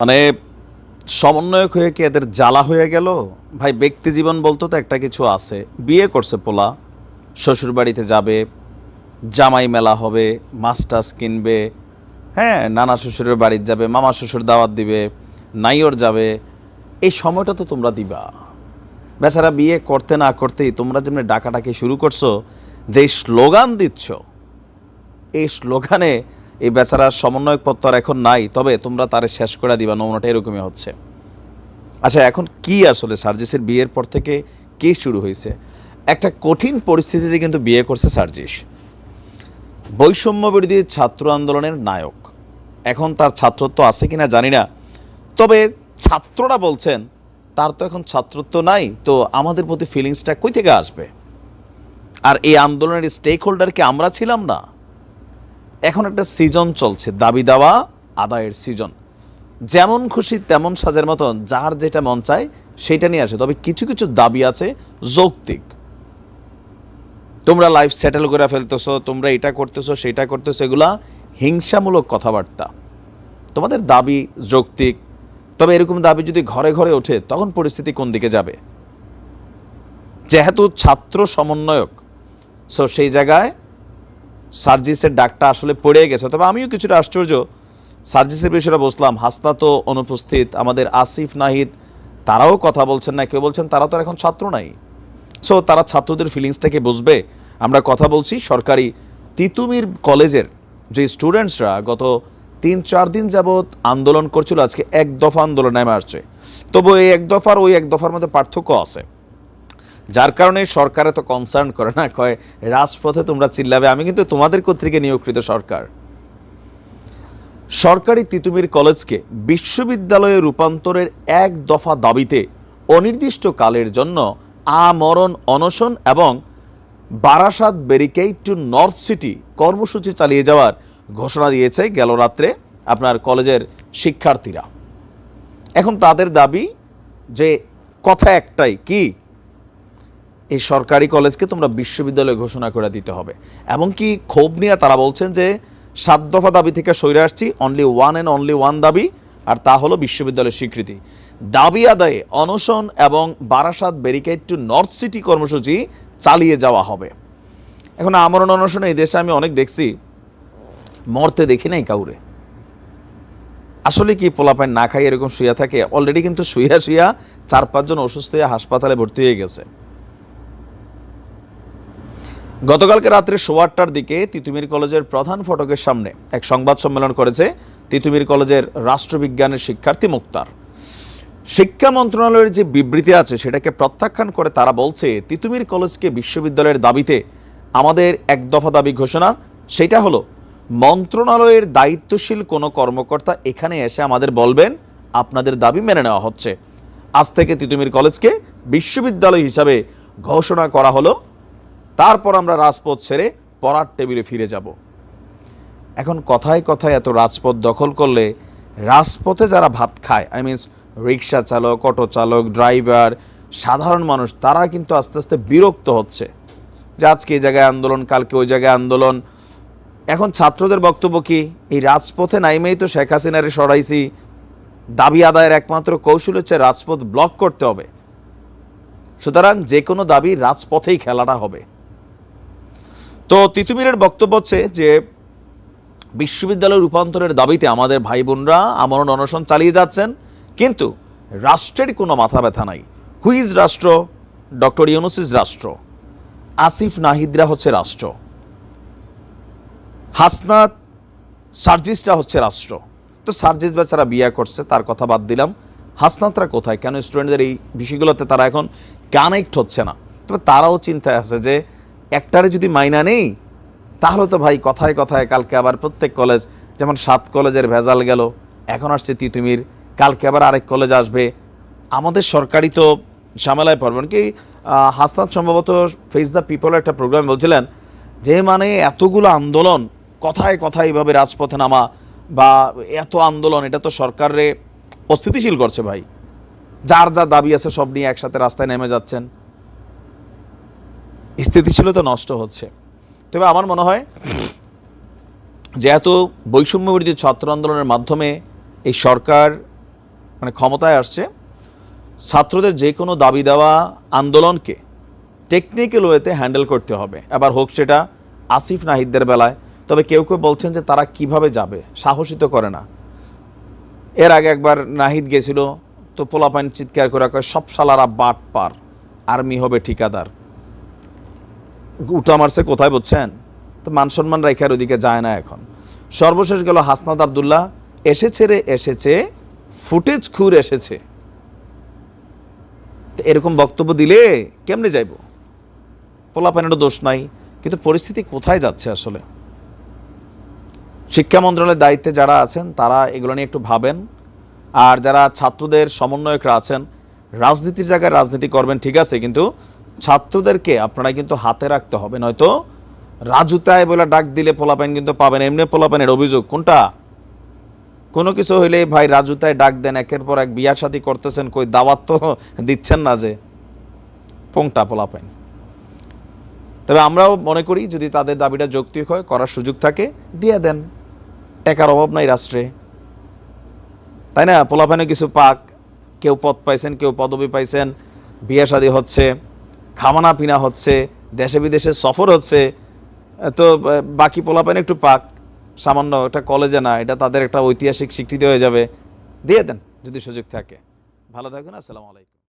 মানে সমন্বয়ক হয়ে কি এদের জ্বালা হয়ে গেল? ভাই ব্যক্তি জীবন বলতে তো একটা কিছু আছে। বিয়ে করছে পোলা, শ্বশুর বাড়িতে যাবে, জামাই মেলা হবে, মাছ টাছ কিনবে, হ্যাঁ, নানা শ্বশুরের বাড়িতে যাবে, মামা শ্বশুর দাওয়াত দিবে, নাইওর যাবে। এই সময়টা তো তোমরা দিবা। বেচারা বিয়ে করতে না করতেই তোমরা যেমনি ডাকাডাকি শুরু করছো, যেই স্লোগান দিচ্ছ, এই স্লোগানে এই বেচারার সমন্বয়ক পদ তো আর এখন নাই, তবে তোমরা তারে শেষ করে দিবা, নমুনাটা এরকমই হচ্ছে। আচ্ছা, এখন কি আসলে সার্জিসের বিয়ের পর থেকে কি শুরু হয়েছে? একটা কঠিন পরিস্থিতিতে কিন্তু বিয়ে করছে সার্জিস। বৈষম্য বিরোধী ছাত্র আন্দোলনের নায়ক, এখন তার ছাত্রত্ব আছে কিনা জানি না, তবে ছাত্ররা বলছেন তার তো এখন ছাত্রত্ব নাই, তো আমাদের প্রতি ফিলিংসটা কই থেকে আসবে? আর এই আন্দোলনের স্টেক হোল্ডার কি আমরা ছিলাম না? এখন একটা সিজন চলছে, দাবি দাওয়া আদায়ের সিজন। যেমন খুশি তেমন সাজের মতন যার যেটা মন চায় সেটা নিয়ে আসে, তবে কিছু কিছু দাবি আছে যৌক্তিক। তোমরা লাইফ সেটেল করে ফেলতেছো, তোমরা এটা করতেছো সেটা করতেছো, এগুলা হিংসামূলক কথাবার্তা। তোমাদের দাবি যৌক্তিক, তবে এরকম দাবি যদি ঘরে ঘরে ওঠে তখন পরিস্থিতি কোন দিকে যাবে? যেহেতু ছাত্র সমন্বয়ক, সো সেই জায়গায় সার্জিসের ডাকটা আসলে পড়ে গেছে। তবে আমিও কিছুটা আশ্চর্য, সার্জিসের বিষয়টা বসলাম, হাসনা তো অনুপস্থিত, আমাদের আসিফ নাহিদ তারাও কথা বলছেন না, কেউ বলছেন তারা তো এখন ছাত্র নাই। সো তারা ছাত্রদের ফিলিংসটাকে বুঝবে। আমরা কথা বলছি সরকারি তিতুমির কলেজের যে স্টুডেন্টসরা গত 3-4 দিন যাবৎ আন্দোলন করছিল, আজকে এক দফা আন্দোলন নেমে আসছে। তবু এই এক দফার ওই এক দফার মধ্যে পার্থক্য আছে, যার কারণে সরকার এত কনসার্ন করে না, কয় রাজপথে তোমরা চিল্লাবে, আমি কিন্তু তোমাদের কর্তৃকে নিয়োগকৃত সরকার। সরকারি তিতুমির কলেজকে বিশ্ববিদ্যালয়ে রূপান্তরের এক দফা দাবিতে অনির্দিষ্টকালের জন্য আমরণ অনশন এবং Barasat barricade two north city কর্মসূচি চালিয়ে যাওয়ার ঘোষণা দিয়েছে গেল রাত্রে আপনার কলেজের শিক্ষার্থীরা। এখন তাদের দাবি যে কথা একটাই, কি এই সরকারি কলেজকে তোমরা বিশ্ববিদ্যালয় ঘোষণা করে দিতে হবে। এমনকি ক্ষোভ নিয়ে তারা বলছেন যে 7 দফা দাবি থেকে সরে আসছি, only one and only one দাবি, আর তা হলো বিশ্ববিদ্যালয়ের স্বীকৃতি। দাবি আদায়ে অনশন এবং Barasat barricade two north city কর্মসূচি চালিয়ে যাওয়া হবে। এখন আমরণ অনশনে এই দেশে আমি অনেক দেখছি, মরতে দেখি নাই কাউরে। আসলে কি পোলাপাইন না খাই এরকম শুয়ে থাকে? অলরেডি কিন্তু শুইয়া শুইয়া 4-5 জন অসুস্থ হয়ে হাসপাতালে ভর্তি হয়ে গেছে। গতকালকে রাত্রে 8:15টার দিকে তিতুমির কলেজের প্রধান ফটকের সামনে এক সংবাদ সম্মেলন করেছে তিতুমির কলেজের রাষ্ট্রবিজ্ঞানের শিক্ষার্থী মুক্তার। শিক্ষা মন্ত্রণালয়ের যে বিবৃতি আছে সেটাকে প্রত্যাখ্যান করে তারা বলছে, তিতুমির কলেজকে বিশ্ববিদ্যালয়ের দাবিতে আমাদের এক দফা দাবি ঘোষণা, সেটা হলো মন্ত্রণালয়ের দায়িত্বশীল কোনো কর্মকর্তা এখানে এসে আমাদের বলবেন আপনাদের দাবি মেনে নেওয়া হচ্ছে। আজ থেকে তিতুমির কলেজকে বিশ্ববিদ্যালয় হিসাবে ঘোষণা করা হলো, তারপর আমরা রাজপথ ছেড়ে পড়ার টেবিলে ফিরে যাব। এখন কথায় কথায় এত রাজপথ দখল করলে রাজপথে যারা ভাত খায়, আই মিনস রিক্সা চালক, অটো চালক, ড্রাইভার, সাধারণ মানুষ, তারা কিন্তু আস্তে আস্তে বিরক্ত হচ্ছে যে আজকে এই জায়গায় আন্দোলন, কালকে ওই জায়গায় আন্দোলন। এখন ছাত্রদের বক্তব্য কি, এই রাজপথে নাইমেই তো শেখ হাসিনারে সরাইছি, দাবি আদায়ের একমাত্র কৌশল হচ্ছে রাজপথ ব্লক করতে হবে, সুতরাং যে কোনো দাবি রাজপথেই খেলাটা হবে। তো তিতুমিরের বক্তব্য হচ্ছে যে বিশ্ববিদ্যালয় রূপান্তরের দাবিতে আমাদের ভাই বোনরা আমরণ অনশন চালিয়ে যাচ্ছেন, কিন্তু রাষ্ট্রের কোনো মাথা ব্যথা নাই। হুইজ রাষ্ট্র? ডক্টর ইউনূসিস রাষ্ট্র, আসিফ নাহিদরা হচ্ছে রাষ্ট্র, হাসনাত সার্জিসরা হচ্ছে রাষ্ট্র। তো সার্জিস বেচারা বিয়ে করছে, তার কথা বাদ দিলাম, হাসনাতরা কোথায়? কেন স্টুডেন্টদের এই বিষয়গুলোতে তারা এখন কানেক্ট হচ্ছে না? তবে তারাও চিন্তায় আছে যে একটারে যদি মাইনা নেই তাহলে তো ভাই কথায় কথায় কালকে আবার প্রত্যেক কলেজ, যেমন 7 কলেজের ভেজাল গেল, এখন আসছে তিতুমির, কালকে আবার আরেক কলেজ আসবে, আমাদের সরকারি তো ঝামেলায় পড়বেন। কি হাসনাত সম্ভবত ফেস দ্য পিপলের একটা প্রোগ্রাম বলছিলেন যে মানে এতগুলো আন্দোলন, কথায় কথায় এইভাবে রাজপথে নামা বা এত আন্দোলন, এটা তো সরকারে অস্থিতিশীল করছে ভাই। যার যা দাবি আছে সব নিয়ে একসাথে রাস্তায় নেমে যাচ্ছেন, স্থিতিশীলতা নষ্ট হচ্ছে। তবে আমার মনে হয় যেহেতু বৈষম্য বিরোধী ছাত্র আন্দোলনের মাধ্যমে এই সরকার মানে ক্ষমতায় আসছে, ছাত্রদের যে কোনো দাবি দেওয়া আন্দোলনকে টেকনিক্যাল ওয়েতে হ্যান্ডেল করতে হবে। এবার হোক সেটা আসিফ নাহিদদের বেলায়, তবে কেউ কেউ বলছেন যে তারা কিভাবে যাবে, সাহসী তো করে না। এর আগে একবার নাহিদ গেছিল, তো পোলাপাইন চিৎকার করে কয় সব শালারা বাট পার, আর্মি হবে ঠিকাদার, উঠা মারছে কোথায় বুঝছেন? তো মান সম্মান রেখার ওদিকে যায় না এখন। সর্বশেষ গেল হাসনাত আবদুল্লাহ, এসেছে রে এসেছে, ফুটেজ খুর এসেছে। এরকম বক্তব্য দিলে কেমনে যাইব? পোলাপাইনেরও দোষ নাই, কিন্তু পরিস্থিতি কোথায় যাচ্ছে আসলে? শিক্ষা মন্ত্রণালয়ের দায়িত্বে যারা আছেন তারা এগুলো নিয়ে একটু ভাবেন। আর যারা ছাত্রদের সমন্বয়করা আছেন, রাজনীতির জায়গায় রাজনীতি করবেন ঠিক আছে, কিন্তু ছাত্রদেরকে আপনারা কিন্তু হাতে রাখতে হবে, নয়তো রাজুতায় বলে ডাক দিলে পোলাপাইন কিন্তু পাবেন। এমনি পোলাপাইনের অভিযোগ কোনটা? কোনো কিছু হইলে ভাই রাজুতায় ডাক দেন, একের পর এক বিয়া শাদী করতেছেন, কই দাওয়াত তো দিচ্ছেন না, যে পোংটা পোলাপাইন। তবে আমরাও মনে করি যদি তাদের দাবিটা যৌক্তিক হয়, করার সুযোগ থাকে, দিয়ে দেন। টাকার অভাব নাই রাষ্ট্রে, তাই না? পোলাপাইনে কিছু পাক, কেউ পদ পাইছেন, কেউ পদবি পাইছেন, বিয়ে শাদী হচ্ছে, খামানা পিনা হচ্ছে, দেশে বিদেশে সফর হচ্ছে, তো বাকি পোলাপাইন একটু পাক, সামান্য একটা কলেজে না, এটা তাদের একটা ঐতিহাসিক স্বীকৃতি হয়ে যাবে। দিয়ে দেন যদি সুযোগ থাকে। ভালো থাকুন, আসসালামু আলাইকুম।